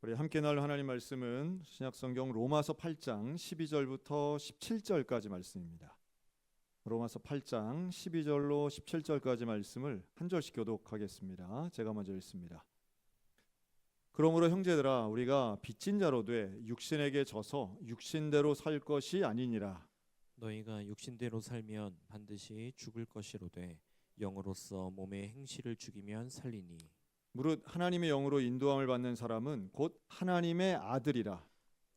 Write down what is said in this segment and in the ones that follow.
우리 함께 나눌 하나님 말씀은 신약성경 로마서 8장 12절부터 17절까지 말씀입니다. 로마서 8장 12절로 17절까지 말씀을 한 절씩 교독하겠습니다. 제가 먼저 읽습니다. 그러므로 형제들아, 우리가 빚진 자로 돼 육신에게 져서 육신대로 살 것이 아니니라. 너희가 육신대로 살면 반드시 죽을 것이로되 영으로서 몸의 행실을 죽이면 살리니. 무릇 하나님의 영으로 인도함을 받는 사람은 곧 하나님의 아들이라.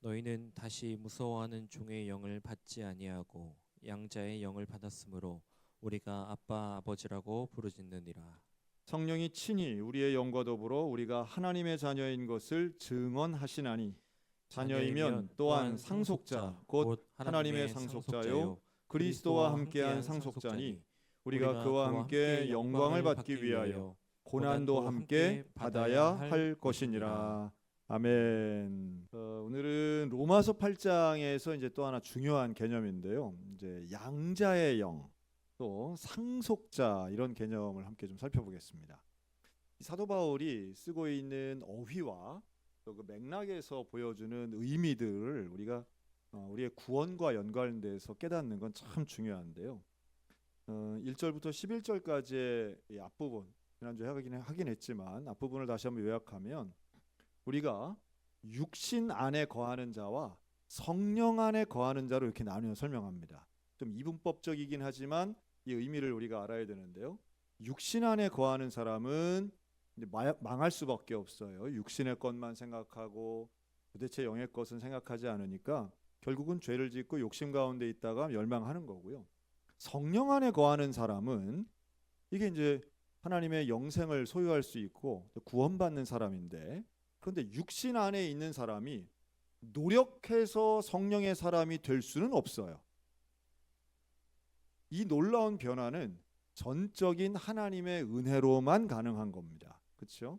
너희는 다시 무서워하는 종의 영을 받지 아니하고 양자의 영을 받았으므로 우리가 아빠 아버지라고 부르짖느니라. 성령이 친히 우리의 영과 더불어 우리가 하나님의 자녀인 것을 증언하시나니, 자녀이면 또한 상속자 곧 하나님의 상속자요 그리스도와 함께한 상속자니, 우리가 그와 함께 영광을 받기 위하여 고난도 함께 받아야 할 것이니라. 아멘. 오늘은 로마서 8장에서 이제 또 하나 중요한 개념인데요. 이제 양자의 영, 또 상속자, 이런 개념을 함께 좀 살펴보겠습니다. 사도 바울이 쓰고 있는 어휘와 또 그 맥락에서 보여주는 의미들을 우리가 우리의 구원과 연관돼서 깨닫는 건 참 중요한데요. 1절부터 11절까지의 이 앞부분, 지난주에 하긴 했지만 앞부분을 다시 한번 요약하면, 우리가 육신 안에 거하는 자와 성령 안에 거하는 자로 이렇게 나누어 설명합니다. 좀 이분법적이긴 하지만 이 의미를 우리가 알아야 되는데요. 육신 안에 거하는 사람은 이제 망할 수밖에 없어요. 육신의 것만 생각하고 도대체 영의 것은 생각하지 않으니까 결국은 죄를 짓고 욕심 가운데 있다가 멸망하는 거고요. 성령 안에 거하는 사람은 이게 이제 하나님의 영생을 소유할 수 있고 구원받는 사람인데, 그런데 육신 안에 있는 사람이 노력해서 성령의 사람이 될 수는 없어요. 이 놀라운 변화는 전적인 하나님의 은혜로만 가능한 겁니다. 그렇죠?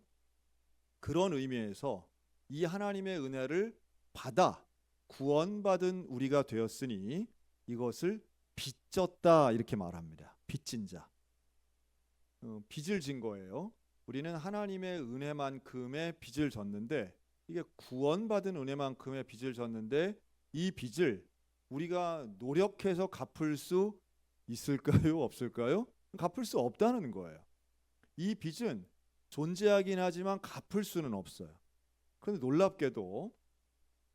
그런 의미에서 이 하나님의 은혜를 받아 구원받은 우리가 되었으니 이것을 빚졌다, 이렇게 말합니다. 빚진 자. 빚을 진 거예요. 우리는 하나님의 은혜만큼의 빚을 졌는데, 이게 구원받은 은혜만큼의 빚을 졌는데, 이 빚을 우리가 노력해서 갚을 수 있을까요? 없을까요? 갚을 수 없다는 거예요. 이 빚은 존재하긴 하지만 갚을 수는 없어요. 그런데 놀랍게도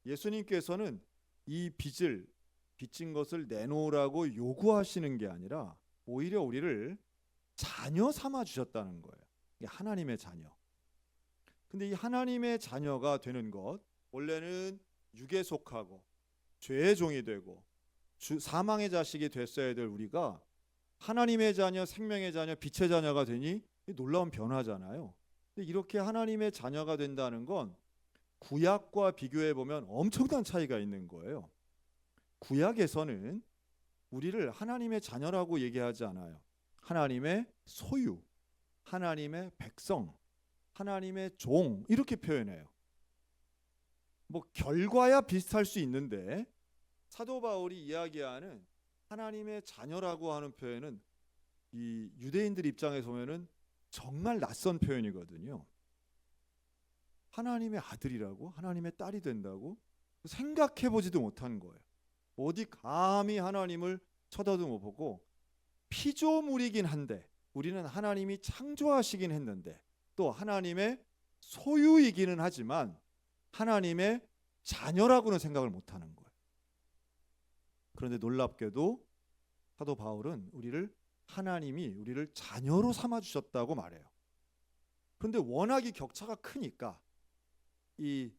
예수님께서는 이 빚진 것을 내놓으라고 요구하시는 게 아니라 오히려 우리를 자녀 삼아 주셨다는 거예요. 이게 하나님의 자녀. 근데 이 하나님의 자녀가 되는 것, 원래는 육에 속하고 죄의 종이 되고 사망의 자식이 됐어야 될 우리가 하나님의 자녀, 생명의 자녀, 빛의 자녀가 되니 놀라운 변화잖아요. 근데 이렇게 하나님의 자녀가 된다는 건 구약과 비교해 보면 엄청난 차이가 있는 거예요. 구약에서는 우리를 하나님의 자녀라고 얘기하지 않아요. 하나님의 소유, 하나님의 백성, 하나님의 종, 이렇게 표현해요. 뭐 결과야 비슷할 수 있는데, 사도 바울이 이야기하는 하나님의 자녀라고 하는 표현은 이 유대인들 입장에서 보면은 정말 낯선 표현이거든요. 하나님의 아들이라고, 하나님의 딸이 된다고 생각해 보지도 못한 거예요. 어디 감히 하나님을 쳐다도 못 보고, 피조물이긴 한데 우리는 하나님이 창조하시긴 했는데 또 하나님의 소유이기는 하지만 하나님의 자녀라고는 생각을 못하는 거예요. 그런데 놀랍게도 사도 바울은 하나님이 우리를 자녀로 삼아주셨다고 말해요. 그런데 워낙 이 격차가 크니까 이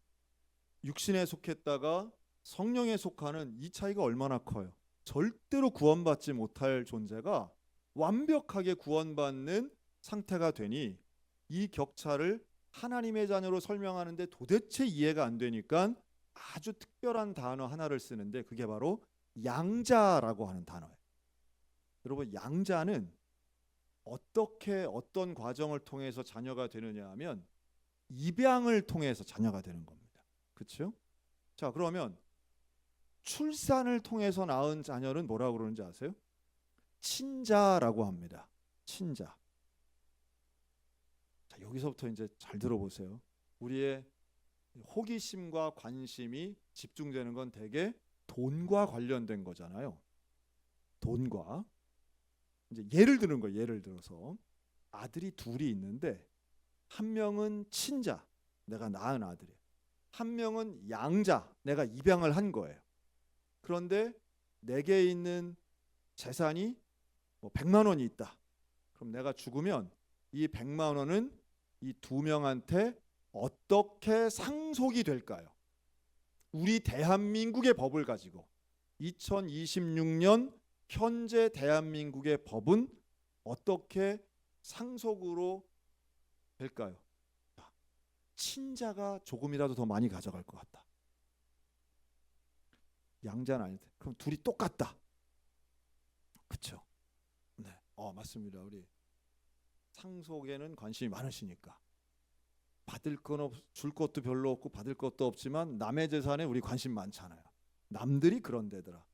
육신에 속했다가 성령에 속하는 이 차이가 얼마나 커요. 절대로 구원받지 못할 존재가 완벽하게 구원받는 상태가 되니 이 격차를 하나님의 자녀로 설명하는데 도대체 이해가 안 되니까 아주 특별한 단어 하나를 쓰는데, 그게 바로 양자라고 하는 단어예요. 여러분, 양자는 어떤 과정을 통해서 자녀가 되느냐 하면 입양을 통해서 자녀가 되는 겁니다. 그렇죠? 자, 그러면 출산을 통해서 낳은 자녀는 뭐라고 그러는지 아세요? 친자라고 합니다. 친자. 자, 여기서부터 이제 잘 들어보세요. 우리의 호기심과 관심이 집중되는 건 대개 돈과 관련된 거잖아요. 돈과. 이제 예를 드는 거예요. 예를 들어서 아들이 둘이 있는데 한 명은 친자, 내가 낳은 아들이에요. 한 명은 양자, 내가 입양을 한 거예요. 그런데 내게 있는 재산이 뭐 100만 원이 있다. 그럼 내가 죽으면 이 100만 원은 이 두 명한테 어떻게 상속이 될까요? 우리 대한민국의 법을 가지고 2026년 현재 대한민국의 법은 어떻게 상속으로 될까요? 친자가 조금이라도 더 많이 가져갈 것 같다. 양자는 아닌데. 그럼 둘이 똑같다. 그렇죠? 네, 맞습니다. 우리 상속에는 관심이 많으시니까 받을 건 줄 것도 별로 없고 받을 것도 없지만 남의 재산에 우리 관심 많잖아요. 남들이 그런 데더라.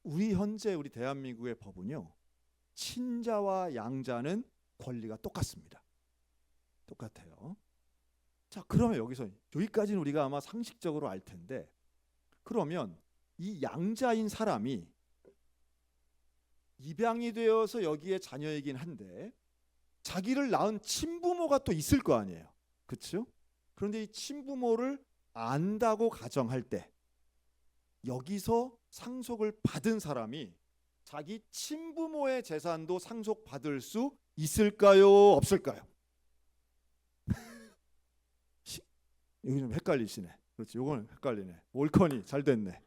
우리 현재 우리 대한민국의 법은요, 친자와 양자는 권리가 똑같습니다. 똑같아요. 자, 그러면 여기까지는 우리가 아마 상식적으로 알 텐데, 그러면 이 양자인 사람이 입양이 되어서 여기에 자녀이긴 한데 자기를 낳은 친부모가 또 있을 거 아니에요. 그렇죠? 그런데 이 친부모를 안다고 가정할 때 여기서 상속을 받은 사람이 자기 친부모의 재산도 상속받을 수 있을까요? 없을까요? 여기 좀 헷갈리시네. 그렇지, 요거는 헷갈리네. 옳거니 잘 됐네.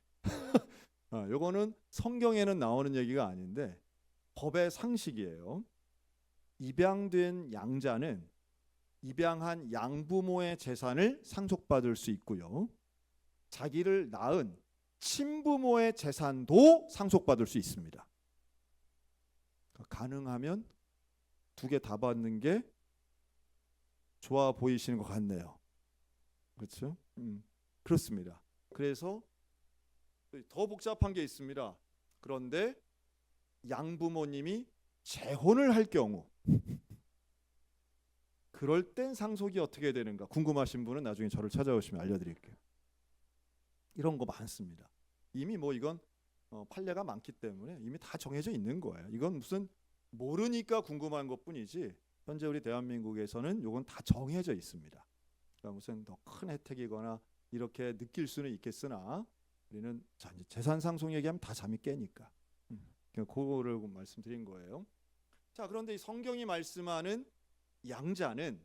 요거는 성경에는 나오는 얘기가 아닌데 법의 상식이에요. 입양된 양자는 입양한 양부모의 재산을 상속받을 수 있고요. 자기를 낳은 친부모의 재산도 상속받을 수 있습니다. 가능하면 두 개 다 받는 게 좋아 보이시는 것 같네요. 그렇죠? 그렇습니다. 그래서 더 복잡한 게 있습니다. 그런데 양부모님이 재혼을 할 경우 그럴 땐 상속이 어떻게 되는가 궁금하신 분은 나중에 저를 찾아오시면 알려드릴게요. 이런 거 많습니다. 이미 뭐 이건 판례가 많기 때문에 이미 다 정해져 있는 거예요. 이건 무슨 모르니까 궁금한 것뿐이지 현재 우리 대한민국에서는 이건 다 정해져 있습니다. 그러니까 무슨 더 큰 혜택이거나 이렇게 느낄 수는 있겠으나 우리는 재산 상속 얘기하면 다 잠이 깨니까 그거를 말씀드린 거예요. 자, 그런데 이 성경이 말씀하는 양자는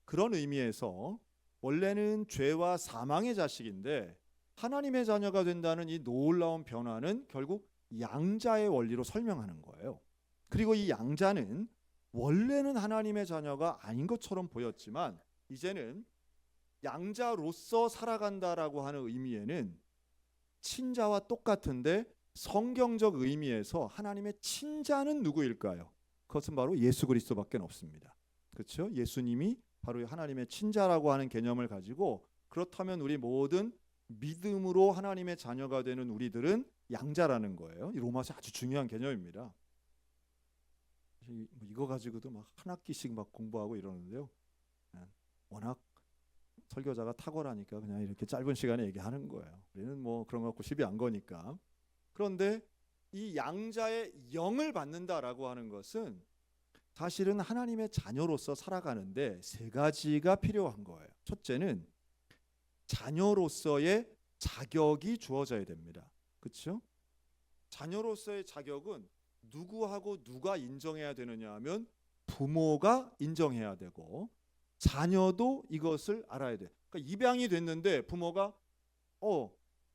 그런 의미에서 원래는 죄와 사망의 자식인데 하나님의 자녀가 된다는 이 놀라운 변화는 결국 양자의 원리로 설명하는 거예요. 그리고 이 양자는 원래는 하나님의 자녀가 아닌 것처럼 보였지만 이제는 양자로서 살아간다라고 하는 의미에는 친자와 똑같은데 성경적 의미에서 하나님의 친자는 누구일까요? 그것은 바로 예수 그리스도밖에 없습니다. 그렇죠? 예수님이 바로 하나님의 친자라고 하는 개념을 가지고 그렇다면 우리 모든 믿음으로 하나님의 자녀가 되는 우리들은 양자라는 거예요. 이 로마서 아주 중요한 개념입니다. 이거 가지고도 막 한 학기씩 막 공부하고 이러는데요. 워낙 설교자가 탁월하니까 그냥 이렇게 짧은 시간에 얘기하는 거예요. 우리는 뭐 그런 거 갖고 시비 안 거니까. 그런데 이 양자의 영을 받는다라고 하는 것은 사실은 하나님의 자녀로서 살아가는데 세 가지가 필요한 거예요. 첫째는 자녀로서의 자격이 주어져야 됩니다. 그렇죠? 자녀로서의 자격은 누구하고 누가 인정해야 되느냐 하면 부모가 인정해야 되고 자녀도 이것을 알아야 돼. 그러니까 입양이 됐는데 부모가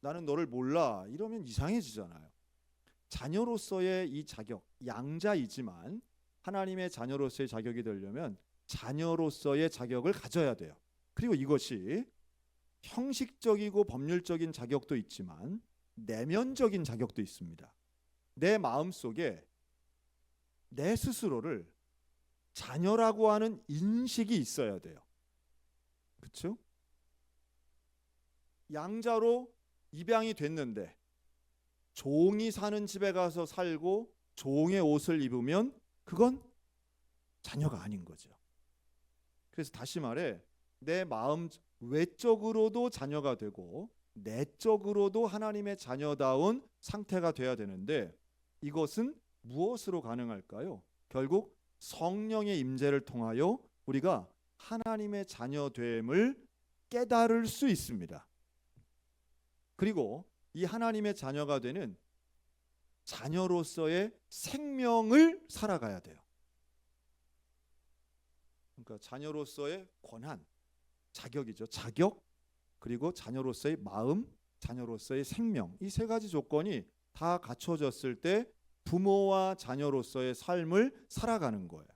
나는 너를 몰라 이러면 이상해지잖아요. 자녀로서의 이 자격, 양자이지만 하나님의 자녀로서의 자격이 되려면 자녀로서의 자격을 가져야 돼요. 그리고 이것이 형식적이고 법률적인 자격도 있지만 내면적인 자격도 있습니다. 내 마음속에 내 스스로를 자녀라고 하는 인식이 있어야 돼요. 그렇죠? 양자로 입양이 됐는데 종이 사는 집에 가서 살고 종의 옷을 입으면 그건 자녀가 아닌 거죠. 그래서 다시 말해 내 마음 외적으로도 자녀가 되고 내적으로도 하나님의 자녀다운 상태가 돼야 되는데 이것은 무엇으로 가능할까요? 결국 성령의 임재를 통하여 우리가 하나님의 자녀됨을 깨달을 수 있습니다. 그리고 이 하나님의 자녀가 되는 자녀로서의 생명을 살아가야 돼요. 그러니까 자녀로서의 권한, 자격이죠. 자격, 그리고 자녀로서의 마음, 자녀로서의 생명, 이 세 가지 조건이 다 갖춰졌을 때 부모와 자녀로서의 삶을 살아가는 거예요.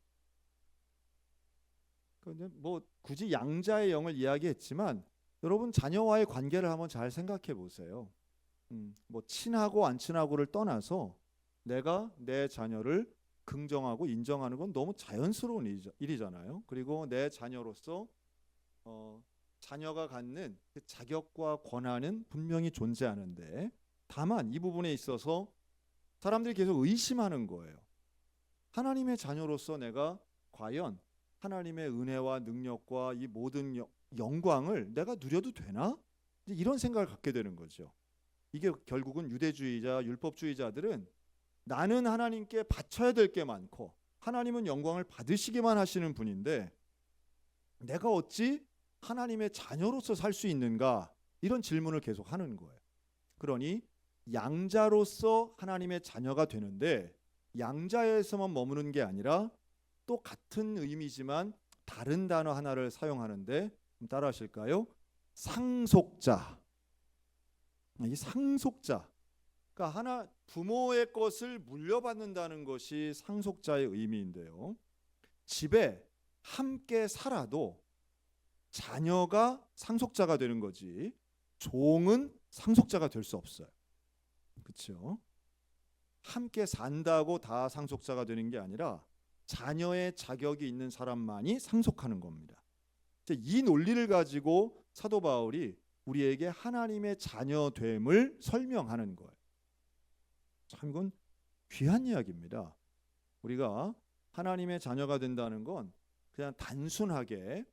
뭐 굳이 양자의 영을 이야기했지만 여러분 자녀와의 관계를 한번 잘 생각해 보세요. 뭐 친하고 안 친하고를 떠나서 내가 내 자녀를 긍정하고 인정하는 건 너무 자연스러운 일이잖아요. 그리고 내 자녀로서 자녀가 갖는 그 자격과 권한은 분명히 존재하는데 다만 이 부분에 있어서 사람들이 계속 의심하는 거예요. 하나님의 자녀로서 내가 과연 하나님의 은혜와 능력과 이 모든 영광을 내가 누려도 되나? 이런 생각을 갖게 되는 거죠. 이게 결국은 유대주의자, 율법주의자들은 나는 하나님께 바쳐야 될 게 많고 하나님은 영광을 받으시기만 하시는 분인데 내가 어찌 하나님의 자녀로서 살 수 있는가? 이런 질문을 계속 하는 거예요. 그러니 양자로서 하나님의 자녀가 되는데 양자에서만 머무는 게 아니라 또 같은 의미지만 다른 단어 하나를 사용하는데 따라 하실까요? 상속자. 이 상속자. 그러니까 하나 부모의 것을 물려받는다는 것이 상속자의 의미인데요. 집에 함께 살아도 자녀가 상속자가 되는 거지 종은 상속자가 될 수 없어요. 그렇죠? 함께 산다고 다 상속자가 되는 게 아니라 자녀의 자격이 있는 사람만이 상속하는 겁니다. 이 논리를 가지고 사도 바울이 우리에게 하나님의 자녀됨을 설명하는 거예요. 참 이건 귀한 이야기입니다. 우리가 하나님의 자녀가 된다는 건 그냥 단순하게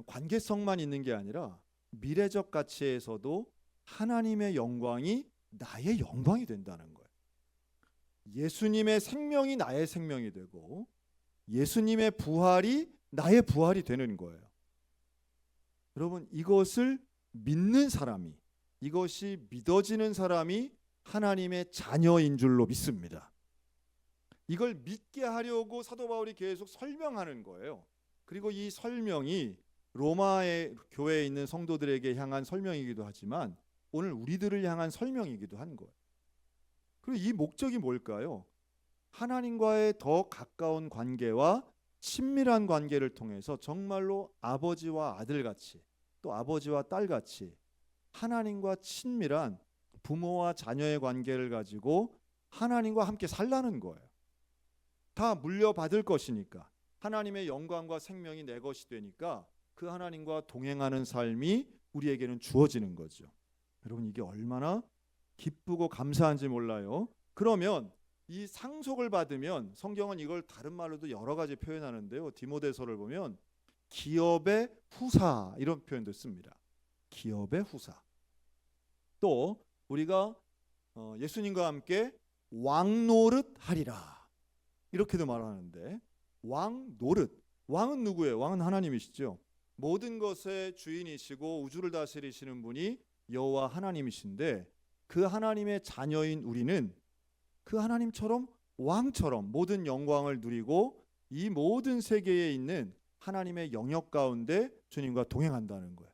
관계성만 있는 게 아니라 미래적 가치에서도 하나님의 영광이 나의 영광이 된다는 거예요. 예수님의 생명이 나의 생명이 되고 예수님의 부활이 나의 부활이 되는 거예요. 여러분 이것을 믿는 사람이 이것이 믿어지는 사람이 하나님의 자녀인 줄로 믿습니다. 이걸 믿게 하려고 사도 바울이 계속 설명하는 거예요. 그리고 이 설명이 로마의 교회에 있는 성도들에게 향한 설명이기도 하지만 오늘 우리들을 향한 설명이기도 한 거예요. 그리고 이 목적이 뭘까요? 하나님과의 더 가까운 관계와 친밀한 관계를 통해서 정말로 아버지와 아들같이 또 아버지와 딸같이 하나님과 친밀한 부모와 자녀의 관계를 가지고 하나님과 함께 살라는 거예요. 다 물려받을 것이니까 하나님의 영광과 생명이 내 것이 되니까 그 하나님과 동행하는 삶이 우리에게는 주어지는 거죠. 여러분 이게 얼마나 기쁘고 감사한지 몰라요. 그러면 이 상속을 받으면 성경은 이걸 다른 말로도 여러 가지 표현하는데요. 디모데서를 보면 기업의 후사 이런 표현도 씁니다. 기업의 후사. 또 우리가 예수님과 함께 왕노릇 하리라 이렇게도 말하는데 왕노릇. 왕은 누구예요? 왕은 하나님이시죠. 모든 것의 주인이시고 우주를 다스리시는 분이 여호와 하나님이신데 그 하나님의 자녀인 우리는 그 하나님처럼 왕처럼 모든 영광을 누리고 이 모든 세계에 있는 하나님의 영역 가운데 주님과 동행한다는 거예요.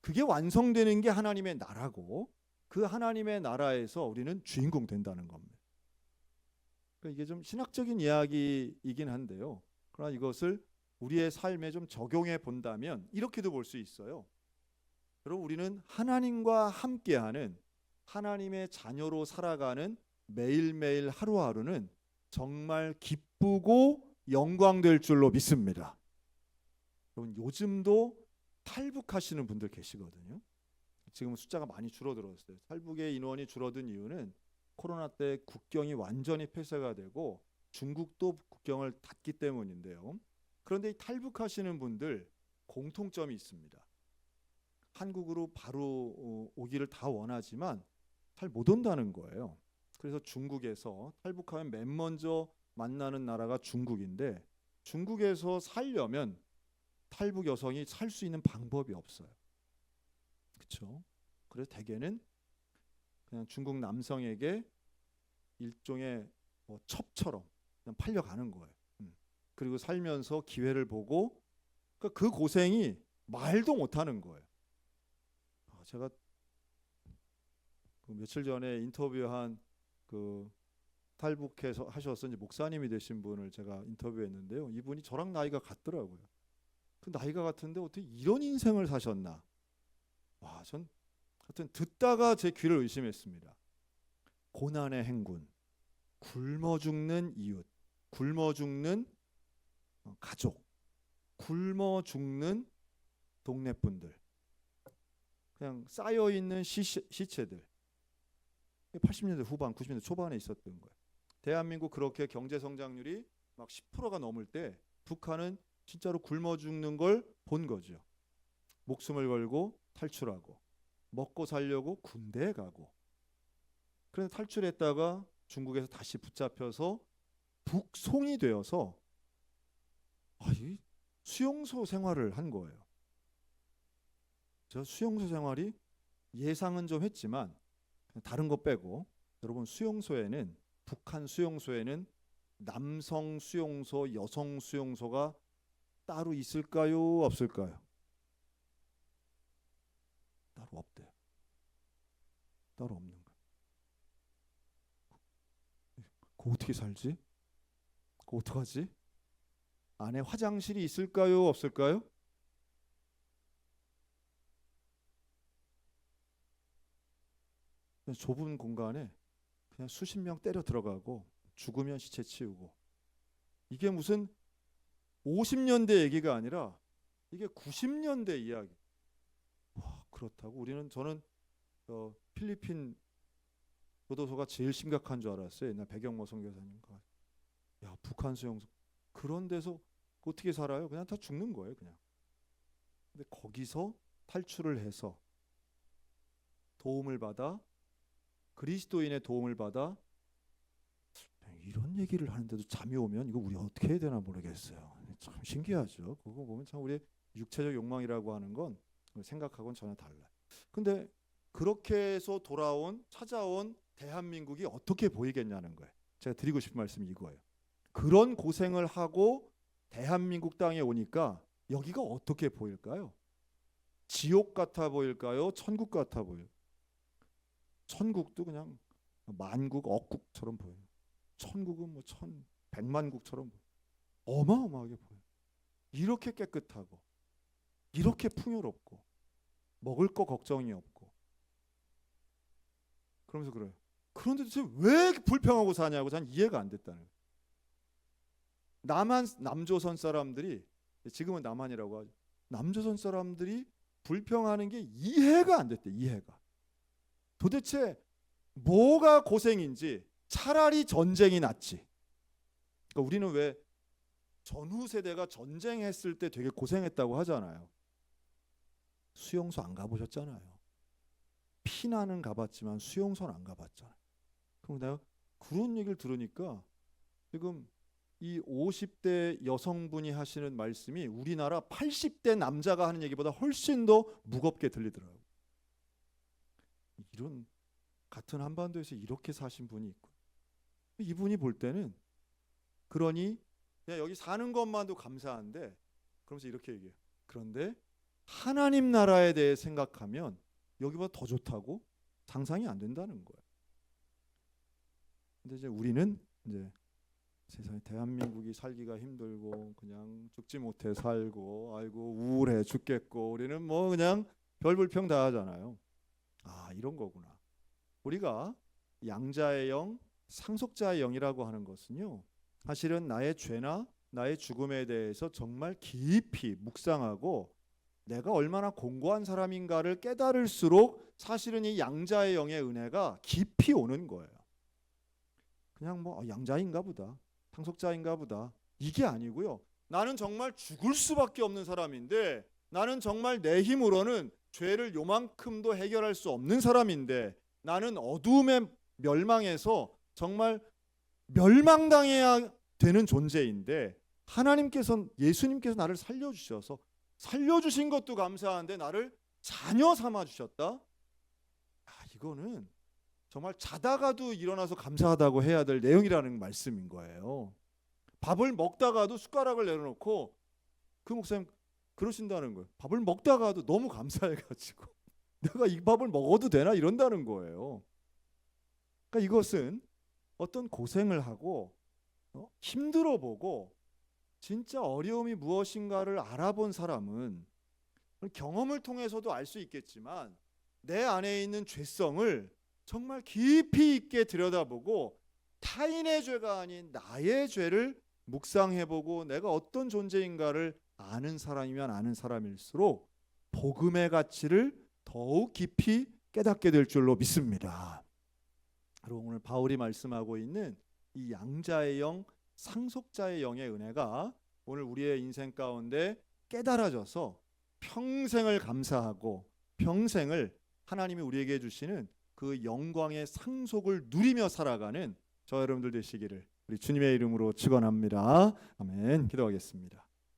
그게 완성되는 게 하나님의 나라고 그 하나님의 나라에서 우리는 주인공 된다는 겁니다. 그러니까 이게 좀 신학적인 이야기이긴 한데요. 그러나 이것을 우리의 삶에 좀 적용해 본다면 이렇게도 볼 수 있어요. 여러분 우리는 하나님과 함께하는 하나님의 자녀로 살아가는 매일매일 하루하루는 정말 기쁘고 영광될 줄로 믿습니다. 여러분 요즘도 탈북하시는 분들 계시거든요. 지금 숫자가 많이 줄어들었어요. 탈북의 인원이 줄어든 이유는 코로나 때 국경이 완전히 폐쇄가 되고 중국도 국경을 닫기 때문인데요. 그런데 이 탈북하시는 분들 공통점이 있습니다. 한국으로 바로 오기를 다 원하지만 잘 못 온다는 거예요. 그래서 중국에서 탈북하면 맨 먼저 만나는 나라가 중국인데, 중국에서 살려면 탈북 여성이 살 수 있는 방법이 없어요. 그렇죠? 그래서 대개는 그냥 중국 남성에게 일종의 뭐 첩처럼 그냥 팔려가는 거예요. 그리고 살면서 기회를 보고 그 고생이 말도 못하는 거예요. 제가 그 며칠 전에 인터뷰한 그 탈북해서 하셔서 이제 목사님이 되신 분을 제가 인터뷰했는데요. 이분이 저랑 나이가 같더라고요. 그 나이가 같은데 어떻게 이런 인생을 사셨나? 와, 전 하여튼 듣다가 제 귀를 의심했습니다. 고난의 행군, 굶어 죽는 이웃, 굶어 죽는 가족, 굶어 죽는 동네 분들, 그냥 쌓여 있는 시체들. 80년대 후반, 90년대 초반에 있었던 거예요. 대한민국 그렇게 경제 성장률이 막 10%가 넘을 때 북한은 진짜로 굶어 죽는 걸 본 거죠. 목숨을 걸고 탈출하고 먹고 살려고 군대에 가고. 그래서 탈출했다가 중국에서 다시 붙잡혀서 북송이 되어서 이 수용소 생활을 한 거예요. 저 수용소 생활이 예상은 좀 했지만 다른 거 빼고, 여러분 수용소에는, 북한 수용소에는 남성 수용소, 여성 수용소가 따로 있을까요? 없을까요? 따로 없대요. 따로 없는 거예요. 그거 어떻게 살지? 그거 어떡하지? 안에 화장실이 있을까요? 없을까요? 좁은 공간에 그냥 수십 명 때려 들어가고 죽으면 시체 치우고. 이게 무슨 50년대 얘기가 아니라 이게 90년대 이야기. 와, 그렇다고 저는 필리핀 교도소가 제일 심각한 줄 알았어요. 옛날 백영모 선교사님과. 야, 북한 수용소 그런 데서 어떻게 살아요? 그냥 다 죽는 거예요, 그냥. 근데 거기서 탈출을 해서 도움을 받아, 그리스도인의 도움을 받아, 이런 얘기를 하는데도 잠이 오면 이거 우리 어떻게 해야 되나 모르겠어요. 참 신기하죠. 그거 보면 참 우리의 육체적 욕망이라고 하는 건 생각하고는 전혀 달라요. 근데 그렇게 해서 찾아온 대한민국이 어떻게 보이겠냐는 거예요. 제가 드리고 싶은 말씀이 이거예요. 그런 고생을 하고 대한민국 땅에 오니까 여기가 어떻게 보일까요? 지옥 같아 보일까요? 천국 같아 보일까요? 천국도 그냥 만국, 억국처럼 보여요. 천국은 뭐 백만국처럼 보여요. 어마어마하게 보여요. 이렇게 깨끗하고 이렇게 풍요롭고 먹을 거 걱정이 없고. 그러면서 그래요. 그런데 도대체 왜 불평하고 사냐고 전 이해가 안 됐다는 거예요. 남조선 사람들이, 지금은 남한이라고 하죠. 남조선 사람들이 불평하는 게 이해가 안 됐대. 이해가. 도대체 뭐가 고생인지 차라리 전쟁이 낫지. 그러니까 우리는 왜 전후 세대가 전쟁했을 때 되게 고생했다고 하잖아요. 수용소 안 가보셨잖아요. 피난은 가봤지만 수용소는 안 가봤잖아요. 그럼 내가 그런 얘기를 들으니까 지금 이 50대 여성분이 하시는 말씀이 우리나라 80대 남자가 하는 얘기보다 훨씬 더 무겁게 들리더라고요. 이런 같은 한반도에서 이렇게 사신 분이 있고, 이분이 볼 때는 그러니 그냥 여기 사는 것만도 감사한데, 그러면서 이렇게 얘기해요. 그런데 하나님 나라에 대해 생각하면 여기보다 더 좋다고 상상이 안 된다는 거예요. 근데 이제 우리는 이제 세상에 대한민국이 살기가 힘들고 그냥 죽지 못해 살고 아이고 우울해 죽겠고 우리는 뭐 그냥 별불평 다 하잖아요. 아, 이런 거구나. 우리가 양자의 영, 상속자의 영이라고 하는 것은요, 사실은 나의 죄나 나의 죽음에 대해서 정말 깊이 묵상하고 내가 얼마나 공고한 사람인가를 깨달을수록 사실은 이 양자의 영의 은혜가 깊이 오는 거예요. 그냥 뭐 양자인가 보다, 상속자인가 보다, 이게 아니고요. 나는 정말 죽을 수밖에 없는 사람인데 나는 정말 내 힘으로는 죄를 요만큼도 해결할 수 없는 사람인데 나는 어두움에 멸망해서 정말 멸망당해야 되는 존재인데 하나님께서 예수님께서 나를 살려주셔서 살려주신 것도 감사한데 나를 자녀 삼아 주셨다. 이거는 정말 자다가도 일어나서 감사하다고 해야 될 내용이라는 말씀인 거예요. 밥을 먹다가도 숟가락을 내려놓고 그 목사님 그러신다는 거예요. 밥을 먹다가도 너무 감사해가지고 내가 이 밥을 먹어도 되나 이런다는 거예요. 그러니까 이것은 어떤 고생을 하고 힘들어 보고 진짜 어려움이 무엇인가를 알아본 사람은 경험을 통해서도 알 수 있겠지만 내 안에 있는 죄성을 정말 깊이 있게 들여다보고 타인의 죄가 아닌 나의 죄를 묵상해보고 내가 어떤 존재인가를 아는 사람이면 아는 사람일수록 복음의 가치를 더욱 깊이 깨닫게 될 줄로 믿습니다. 그리고 오늘 바울이 말씀하고 있는 이 양자의 영, 상속자의 영의 은혜가 오늘 우리의 인생 가운데 깨달아져서 평생을 감사하고 평생을 하나님이 우리에게 주시는 그 영광의 상속을 누리며 살아가는 저 여러분들 되시기를 우리 주님의 이름으로 축원합니다. 아멘. 기도하겠습니다.